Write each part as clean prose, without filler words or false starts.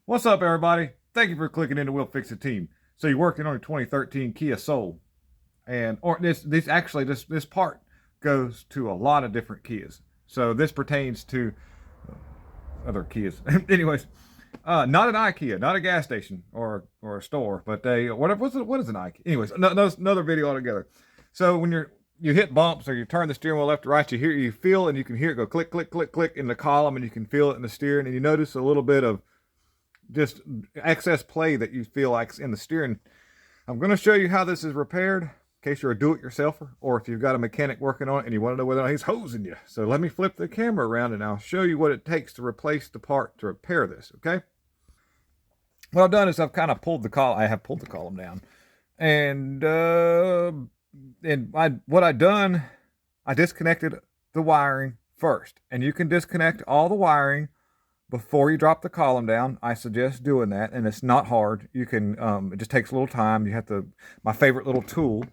What's up, everybody? Thank you for clicking into We'll Fix It Team. So you're working on a 2013 Kia Soul, and or this part goes to a lot of different Kias. So this pertains to other Kias. Anyways, not an IKEA, not a gas station or a store, but a whatever. What is an IKEA? Anyways, another video altogether. So when you hit bumps or you turn the steering wheel left to right, you feel and you can hear it go click click click click in the column, and you can feel it in the steering, and you notice a little bit of just excess play that you feel like in the steering. I'm going to show you how this is repaired in case you're a do-it-yourselfer, or if you've got a mechanic working on it and you want to know whether or not he's hosing you. So let me flip the camera around and I'll show you what it takes to replace the part to repair this, okay? What I've done is I've kind of pulled the column. I have pulled the column down, and what I've done, I disconnected the wiring first, and you can disconnect all the wiring before you drop the column down. I suggest doing that, and it's not hard. You can, it just takes a little time. You have to, my favorite little tool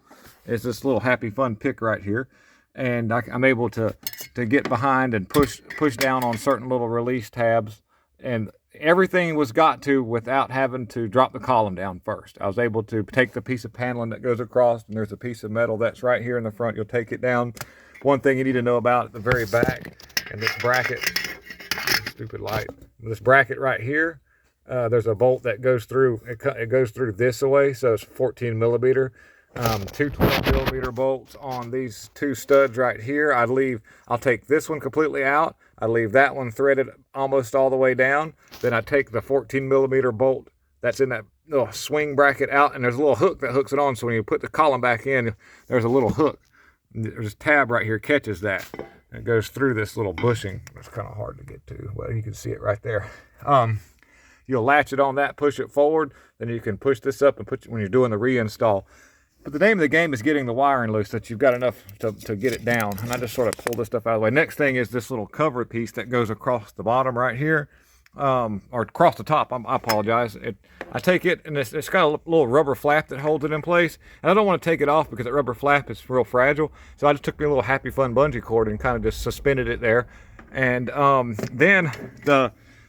is this little Happy Fun pick right here. And I'm able to get behind and push down on certain little release tabs. And everything was got to without having to drop the column down first. I was able to take the piece of paneling that goes across, and there's a piece of metal that's right here in the front. You'll take it down. One thing you need to know about at the very back, and this bracket, stupid light, this bracket right here, there's a bolt that goes through, it goes through this way, so it's 14 millimeter. Two 12 millimeter bolts on these two studs right here. I'll take this one completely out. I leave that one threaded almost all the way down. Then I take the 14 millimeter bolt that's in that little swing bracket out, and there's a little hook that hooks it on, so when you put the column back in, there's a little hook. There's a tab right here catches that. It goes through this little bushing. It's kind of hard to get to. Well, you can see it right there. You'll latch it on that, push it forward, then you can push this up and when you're doing the reinstall. But the name of the game is getting the wiring loose, that you've got enough to get it down. And I just sort of pull this stuff out of the way. Next thing is this little cover piece that goes across the bottom right here. Or across the top, I apologize. I take it, and it's got a little rubber flap that holds it in place. And I don't want to take it off because that rubber flap is real fragile. So I just took me a little Happy Fun bungee cord and kind of just suspended it there. And then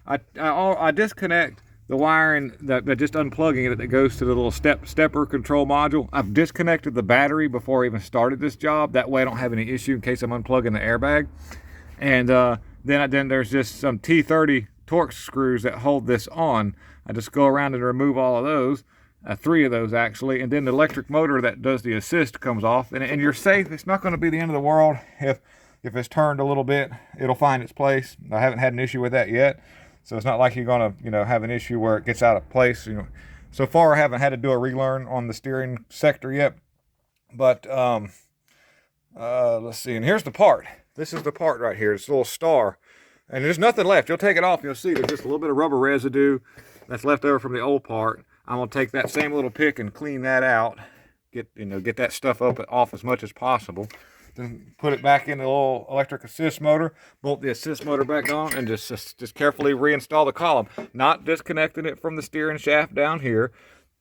I disconnect the wiring, that just unplugging it, that goes to the little stepper control module. I've disconnected the battery before I even started this job. That way I don't have any issue in case I'm unplugging the airbag. And then there's just some T30 Torx screws that hold this on. I just go around and remove all of those, 3 of those actually, and then the electric motor that does the assist comes off, and you're safe. It's not going to be the end of the world if it's turned a little bit. It'll find its place. I haven't had an issue with that yet, so it's not like you're going to have an issue where it gets out of place. So far I haven't had to do a relearn on the steering sector yet, but let's see. And here's the part. This is the part right here. It's a little star. And there's nothing left. You'll take it off, you'll see there's just a little bit of rubber residue that's left over from the old part. I'm gonna take that same little pick and clean that out. Get that stuff off as much as possible. Then put it back in the little electric assist motor, bolt the assist motor back on, and just carefully reinstall the column. Not disconnecting it from the steering shaft down here.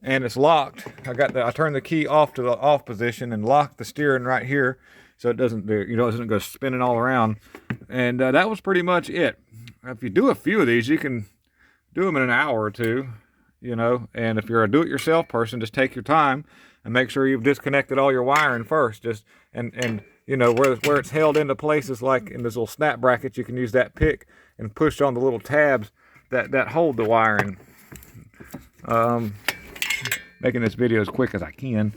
And it's locked. I turned the key off to the off position and locked the steering right here, so it doesn't go spinning all around. And that was pretty much it. If you do a few of these, you can do them in an hour or two, and if you're a do-it-yourself person, just take your time and make sure you've disconnected all your wiring first. And where it's held into places, like in this little snap bracket, you can use that pick and push on the little tabs that hold the wiring. Making this video as quick as I can.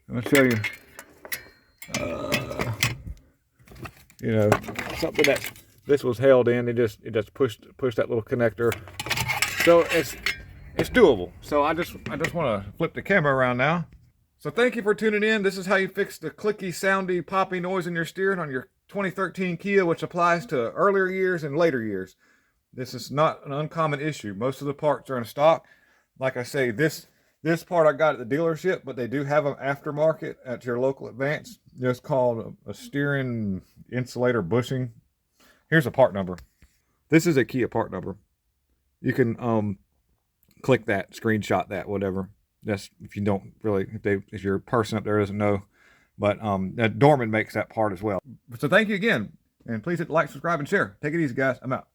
I'm gonna show you, something that this was held in. It just pushed that little connector. So it's doable. So I just want to flip the camera around now. So thank you for tuning in. This is how you fix the clicky, soundy, poppy noise in your steering on your 2013 Kia, which applies to earlier years and later years. This is not an uncommon issue. Most of the parts are in stock. Like I say, this part I got at the dealership, but they do have an aftermarket at your local Advance. It's called a steering insulator bushing. Here's a part number. This is a Kia part number. You can click that, screenshot that, whatever. That's if you don't really, if your person up there doesn't know. But Dorman makes that part as well. So thank you again, and please hit like, subscribe, and share. Take it easy, guys. I'm out.